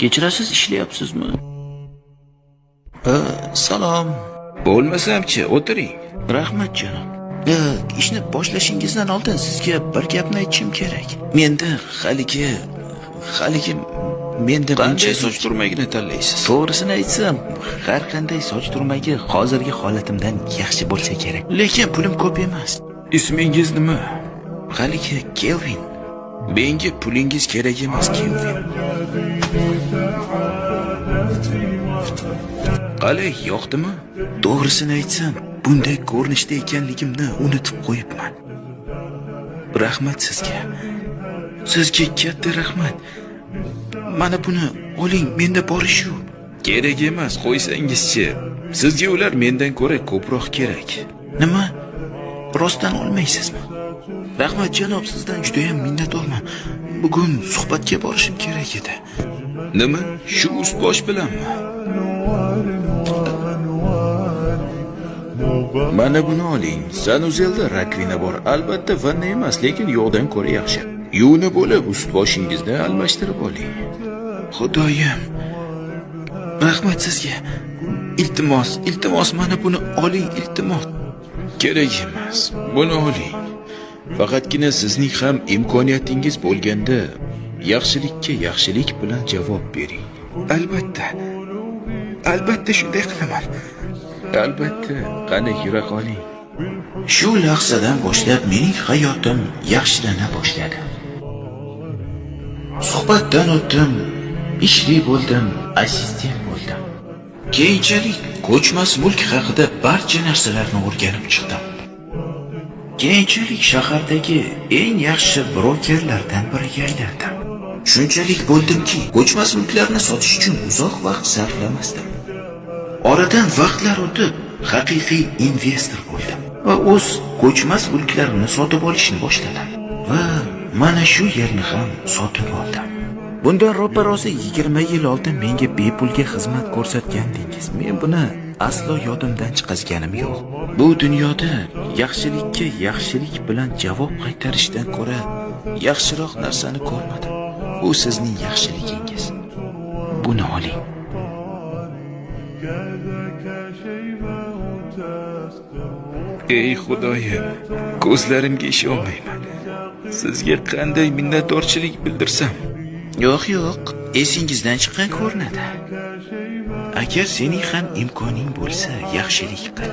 Kechirasiz, ishlayapsizmi? Salom. Bo'lmasam-chi, o'tiring. Rahmat janob. Ishni boshlashingizdan oldin sizga bir gapni aytishim kerak. Menda haligi menda qanday soch turmagini tanlaysiz? To'g'risini aytsam, har qanday soch turmagi hozirgi holatimdan yaxshi bo'lsa kerak. Lekin pulim ko'p emas. Ismingiz nima? Haligi Kelvin. Menga pulingiz kerak emas, Kelvin. Qalay, yoqdimi? To'g'risini aytsam, bunday ko'rinishda ekanligimni unutib qo'yibman. Rahmat sizga. Sizga katta rahmat. Mana buni oling, menda bori shu. Kerak emas, qo'ysangizchi. Sizga ular mendan ko'ra ko'proq kerak. Nima? Rostdan olmaysizmi? Rahmat janob, sizdan juda ham minnatdorman. Bugun suhbatga borishim kerak edi. Nima? Shu ust-bosh bilanmi? Mana buni oling. Sanuzelda rakvina bor. Albatta vanna emas, lekin yo'qdan ko'ra yaxshi. Yuvinib bo'lib ust-boshingizni almashtirib oling. Xudoyim. Rahmat sizga. Iltimos mana buni oling, iltimos. Kerak emas. Buni oling. Faqatgina sizning ham imkoniyatingiz bo'lganda yaxshilikka yaxshilik bilan javob bering. Albatta shunday qilaman. Albatta, qani yura qoling. Shu lahzadan boshlab mening hayotim yaxshilana boshladi. Suhbatdan o'tdim, ishli bo'ldim, assistent bo'ldim. Keyinchalik ko'chmas mulk haqida barcha narsalarni o'rganib chiqdim. Keyinchalik shahardagi eng yaxshi brokerlardan biriga aylandim. Shunchalik bo'ldimki, ko'chmas mulklarni sotish uchun uzoq vaqt sarflamasdim. Oradan vaqtlar o'tib, haqiqiy investor bo'ldim va o'z ko'chmas mulklarimni sotib olishni boshladim. Va mana shu yerni ham sotib oldim. Bundan ro'parosi 20 yil oldin menga bepulga xizmat ko'rsatgandingiz. Men buni aslo yodimdan chiqazganim yo'q. Bu dunyoda yaxshilikka yaxshilik bilan javob qaytarishdan ko'ra yaxshiroq narsani ko'rmadim. Bu sizning yaxshiligingiz. Buni oling. Ey Xudoyim, ko'zlarimga ishonmayman. Sizga qanday minnatdorchilik bildirsam? Yo'q, esingizdan chiqqan ko'rinadi. Agar sening ham imkoning bo'lsa, yaxshilik qil.